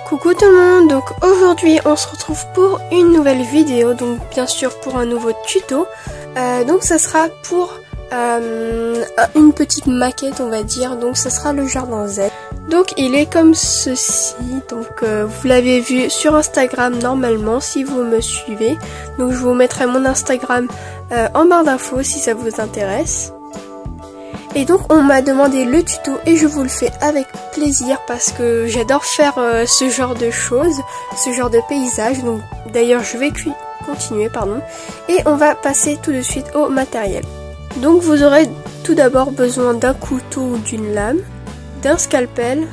Coucou tout le monde, donc aujourd'hui on se retrouve pour une nouvelle vidéo, donc bien sûr pour un nouveau tuto. Donc ça sera pour une petite maquette on va dire, donc ça sera le jardin Z. Donc il est comme ceci, donc vous l'avez vu sur Instagram normalement si vous me suivez. Donc je vous mettrai mon Instagram en barre d'infos si ça vous intéresse. Et donc on m'a demandé le tuto et je vous le fais avec plaisir parce que j'adore faire ce genre de choses, ce genre de paysage. Donc d'ailleurs je vais continuer et on va passer tout de suite au matériel. Donc vous aurez tout d'abord besoin d'un couteau ou d'une lame, d'un scalpel,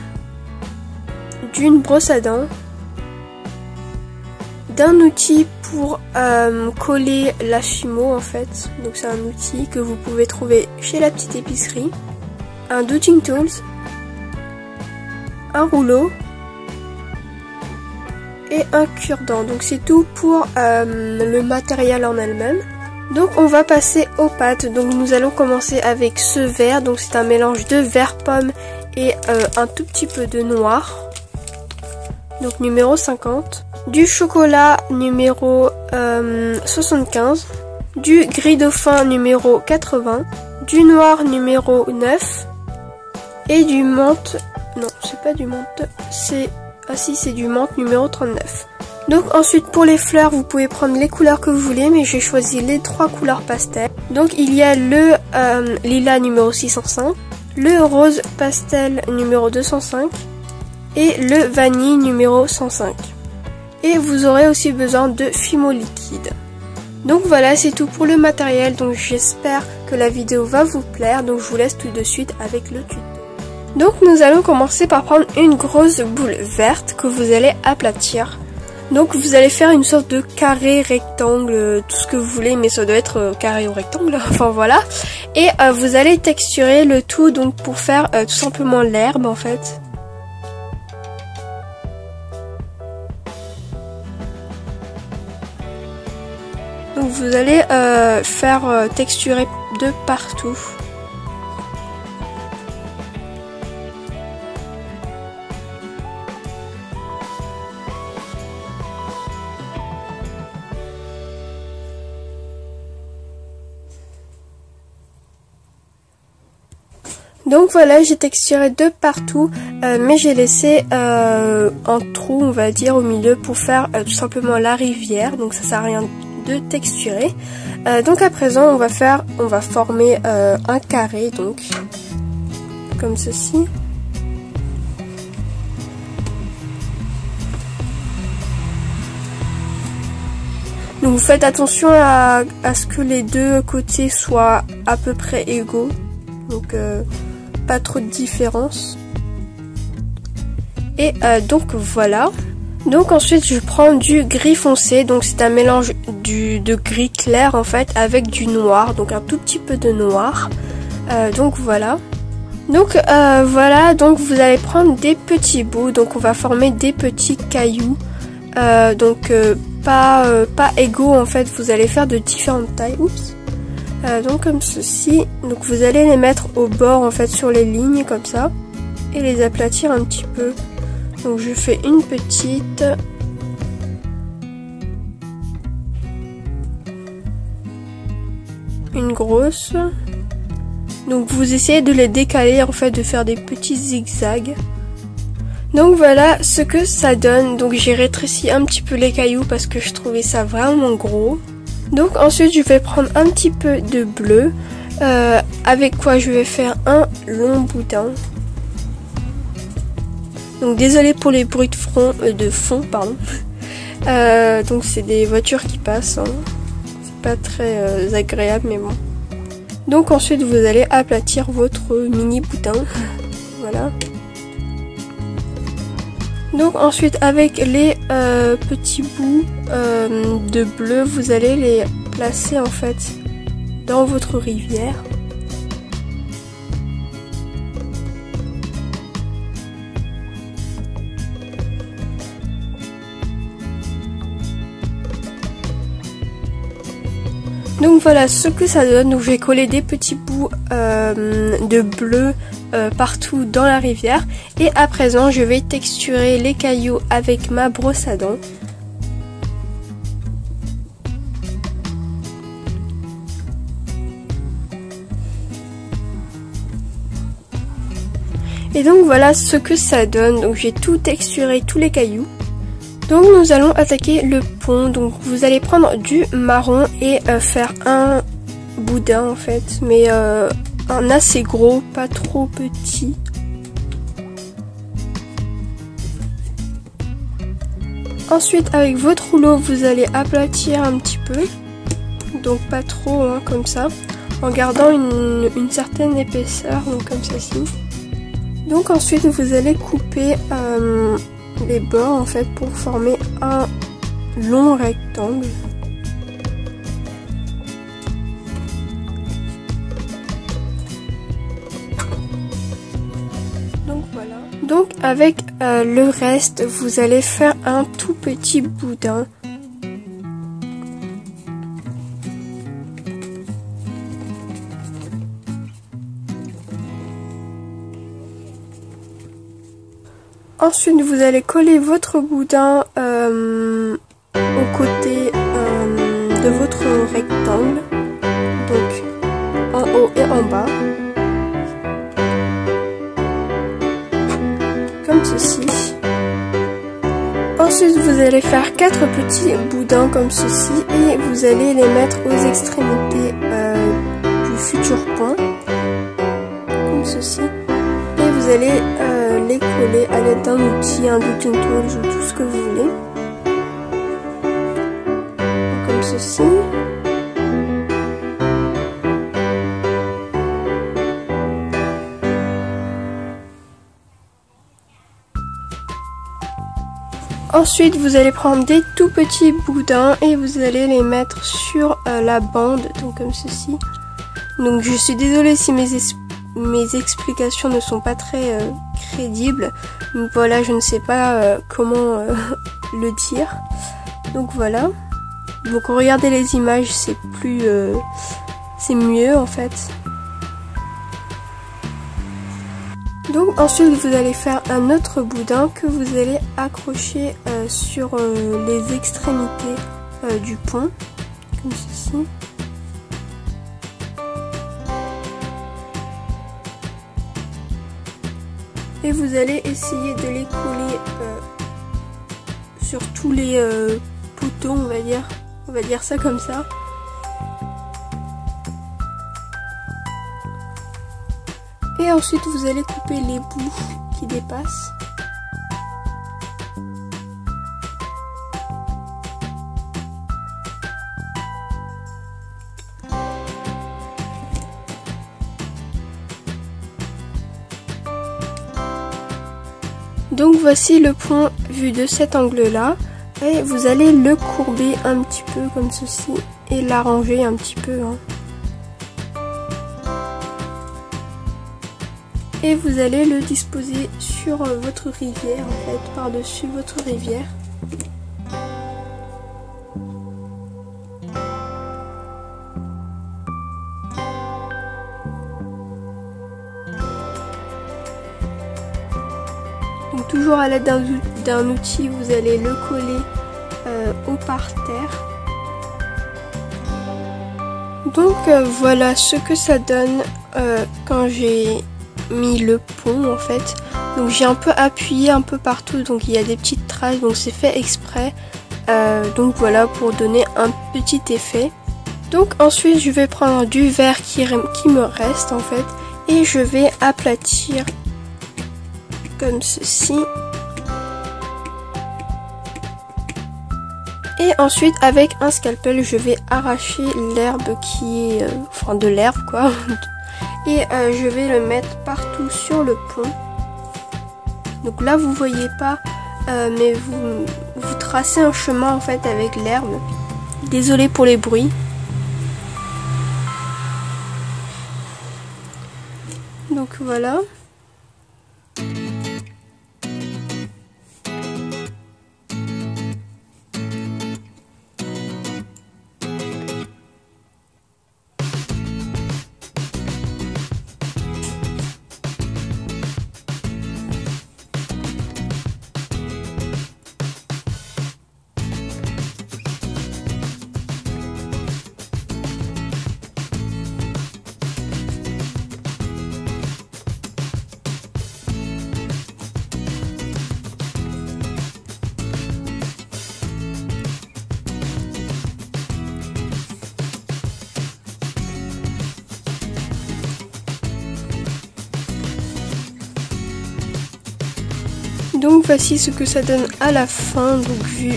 d'une brosse à dents, d'un outil pour coller la fumeau en fait, donc c'est un outil que vous pouvez trouver chez la petite épicerie, un dotting tools, un rouleau et un cure-dent. Donc c'est tout pour le matériel en elle-même. Donc on va passer aux pâtes. Donc nous allons commencer avec ce vert, donc c'est un mélange de vert pomme et un tout petit peu de noir, donc numéro 50. Du chocolat numéro 75, du gris dauphin numéro 80, du noir numéro 9 et du menthe, non c'est pas du menthe, c'est du menthe numéro 39. Donc ensuite pour les fleurs vous pouvez prendre les couleurs que vous voulez, mais j'ai choisi les 3 couleurs pastel. Donc il y a le lilas numéro 605, le rose pastel numéro 205 et le vanille numéro 105. Et vous aurez aussi besoin de fumeau liquide. Donc voilà, c'est tout pour le matériel. Donc j'espère que la vidéo va vous plaire. Donc je vous laisse tout de suite avec le tuto. Donc nous allons commencer par prendre une grosse boule verte que vous allez aplatir. Donc vous allez faire une sorte de carré, rectangle, tout ce que vous voulez, mais ça doit être carré ou rectangle, enfin voilà. Et vous allez texturer le tout donc pour faire tout simplement l'herbe en fait. Donc vous allez faire texturer de partout. Donc voilà, j'ai texturé de partout, mais j'ai laissé un trou, on va dire, au milieu pour faire tout simplement la rivière. Donc ça sert à rien de texturer. Donc à présent on va former un carré, donc comme ceci. Donc vous faites attention à ce que les deux côtés soient à peu près égaux, donc pas trop de différence. Et donc voilà. Donc ensuite je prends du gris foncé, donc c'est un mélange de gris clair en fait avec du noir, donc un tout petit peu de noir. Donc voilà. Donc voilà, donc vous allez prendre des petits bouts, donc on va former des petits cailloux, donc pas égaux en fait, vous allez faire de différentes tailles. Oups. Donc comme ceci, donc vous allez les mettre au bord en fait sur les lignes comme ça et les aplatir un petit peu. Donc je fais une petite, une grosse. Donc vous essayez de les décaler en fait, de faire des petits zigzags. Donc voilà ce que ça donne. Donc j'ai rétréci un petit peu les cailloux parce que je trouvais ça vraiment gros. Donc ensuite je vais prendre un petit peu de bleu, avec quoi je vais faire un long boudin. Donc désolé pour les bruits de fond, pardon. Donc c'est des voitures qui passent, hein. C'est pas très agréable mais bon. Donc ensuite vous allez aplatir votre mini boudin. Voilà. Donc ensuite avec les petits bouts de bleu, vous allez les placer en fait dans votre rivière. Donc voilà ce que ça donne. Donc je vais coller des petits bouts de bleu partout dans la rivière. Et à présent je vais texturer les cailloux avec ma brosse à dents. Et donc voilà ce que ça donne. Donc j'ai tout texturé, tous les cailloux. Donc nous allons attaquer le pont. Donc vous allez prendre du marron et faire un boudin en fait. Mais un assez gros, pas trop petit. Ensuite avec votre rouleau vous allez aplatir un petit peu. Donc pas trop hein, comme ça. En gardant une certaine épaisseur, donc comme ceci. Donc ensuite vous allez couper les bords en fait pour former un long rectangle. Donc voilà. Donc avec le reste vous allez faire un tout petit boudin. Ensuite, vous allez coller votre boudin au côté de votre rectangle, donc en haut et en bas, comme ceci. Ensuite, vous allez faire 4 petits boudins comme ceci et vous allez les mettre aux extrémités du futur pont, comme ceci. Et vous allez les coller à l'aide d'un outil, un bout d'une toile ou tout ce que vous voulez. Comme ceci. Ensuite, vous allez prendre des tout petits boudins et vous allez les mettre sur la bande, donc comme ceci. Donc je suis désolée si mes explications ne sont pas très crédibles. Donc voilà, je ne sais pas comment le dire. Donc voilà. Donc regardez les images, c'est plus, c'est mieux en fait. Donc ensuite vous allez faire un autre boudin que vous allez accrocher sur les extrémités du pont, comme ceci. Et vous allez essayer de les coller sur tous les poteaux, on va dire ça comme ça. Et ensuite vous allez couper les bouts qui dépassent. Donc voici le pont vu de cet angle-là. Et vous allez le courber un petit peu comme ceci et l'arranger un petit peu. Hein. Et vous allez le disposer sur votre rivière, en fait, par-dessus votre rivière. Donc toujours à l'aide d'un outil, vous allez le coller au parterre. Donc voilà ce que ça donne quand j'ai mis le pont en fait. Donc j'ai un peu appuyé un peu partout, donc il y a des petites traces, donc c'est fait exprès. Donc voilà, pour donner un petit effet. Donc ensuite je vais prendre du verre qui me reste en fait et je vais aplatir comme ceci. Et ensuite avec un scalpel je vais arracher l'herbe qui est enfin de l'herbe quoi. Et je vais le mettre partout sur le pont. Donc là vous voyez pas mais vous tracez un chemin en fait avec l'herbe. Désolée pour les bruits. Donc voilà. Donc voici ce que ça donne à la fin, donc vu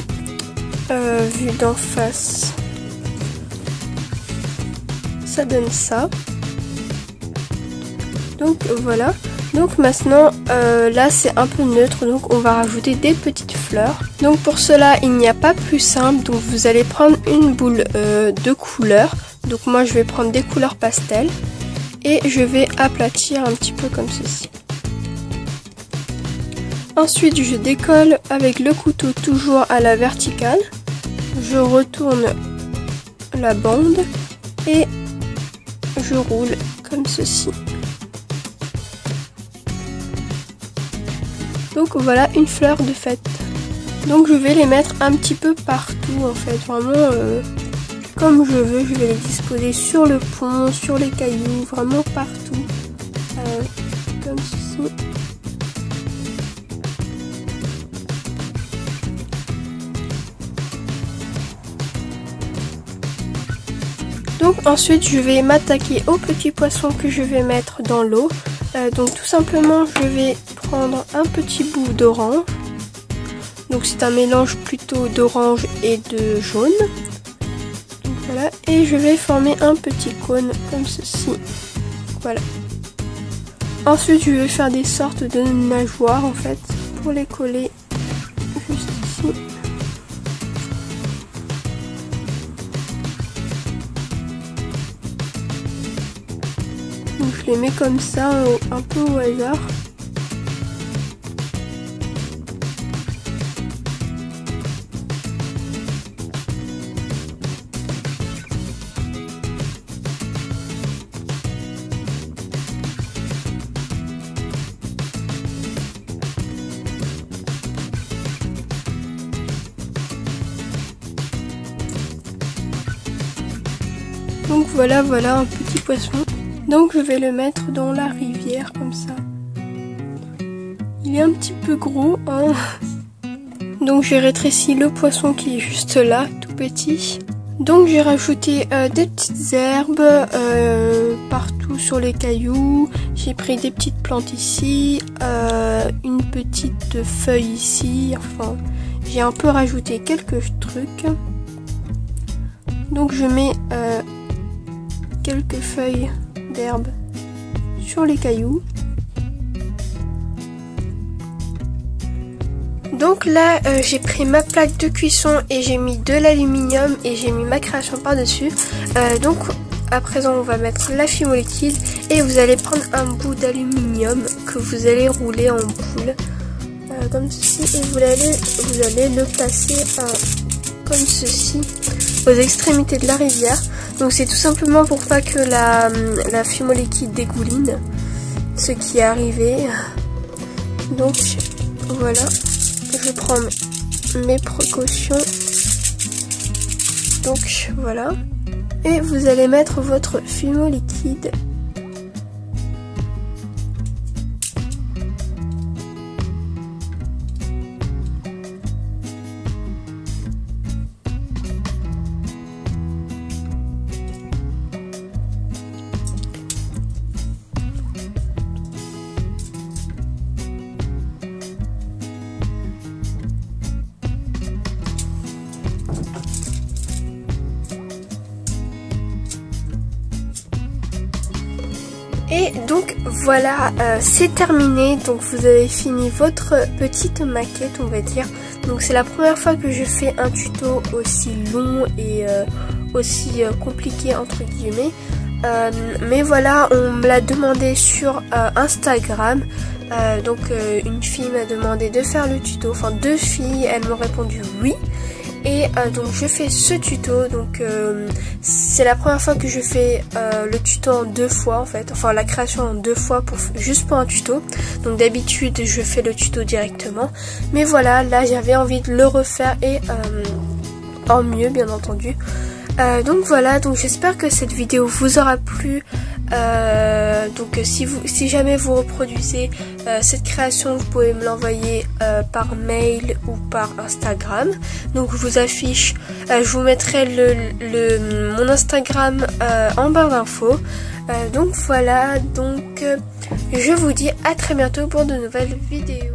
d'en face. Ça donne ça. Donc voilà. Donc maintenant là c'est un peu neutre, donc on va rajouter des petites fleurs. Donc pour cela il n'y a pas plus simple, donc vous allez prendre une boule de couleurs. Donc moi je vais prendre des couleurs pastel et je vais aplatir un petit peu comme ceci. Ensuite je décolle avec le couteau toujours à la verticale. Je retourne la bande et je roule comme ceci. Donc voilà une fleur de fête. Donc je vais les mettre un petit peu partout en fait, vraiment comme je veux. Je vais les disposer sur le pont, sur les cailloux, vraiment partout, comme ceci. Donc ensuite je vais m'attaquer aux petits poissons que je vais mettre dans l'eau. Donc tout simplement je vais prendre un petit bout d'orange. Donc c'est un mélange plutôt d'orange et de jaune. Donc voilà, et je vais former un petit cône comme ceci. Voilà. Ensuite je vais faire des sortes de nageoires en fait pour les coller juste ici. Donc je les mets comme ça un peu au hasard. Donc voilà un petit poisson. Donc je vais le mettre dans la rivière comme ça. Il est un petit peu gros, hein. Donc j'ai rétréci le poisson qui est juste là, tout petit. Donc j'ai rajouté des petites herbes partout sur les cailloux. J'ai pris des petites plantes ici, une petite feuille ici. Enfin, j'ai un peu rajouté quelques trucs. Donc je mets quelques feuilles d'herbe sur les cailloux. Donc là j'ai pris ma plaque de cuisson et j'ai mis de l'aluminium et j'ai mis ma création par dessus. Donc à présent on va mettre la fimo liquide et vous allez prendre un bout d'aluminium que vous allez rouler en boule comme ceci, et vous allez le placer comme ceci aux extrémités de la rivière. Donc c'est tout simplement pour pas que la fimo liquide dégouline, ce qui est arrivé. Donc voilà, je prends mes précautions. Donc voilà, et vous allez mettre votre fimo liquide . Et donc voilà, c'est terminé. Donc vous avez fini votre petite maquette, on va dire. Donc c'est la première fois que je fais un tuto aussi long et aussi compliqué entre guillemets. Mais voilà, on me l'a demandé sur Instagram. Donc une fille m'a demandé de faire le tuto, enfin 2 filles, elles m'ont répondu oui. Et donc je fais ce tuto, donc c'est la première fois que je fais le tuto en 2 fois en fait, enfin la création en 2 fois juste pour un tuto. Donc d'habitude je fais le tuto directement, mais voilà, là j'avais envie de le refaire et en mieux bien entendu. Donc voilà, donc j'espère que cette vidéo vous aura plu. Donc si jamais vous reproduisez cette création, vous pouvez me l'envoyer par mail ou par Instagram. Donc je vous affiche, je vous mettrai mon Instagram en barre d'infos. Donc voilà, donc je vous dis à très bientôt pour de nouvelles vidéos.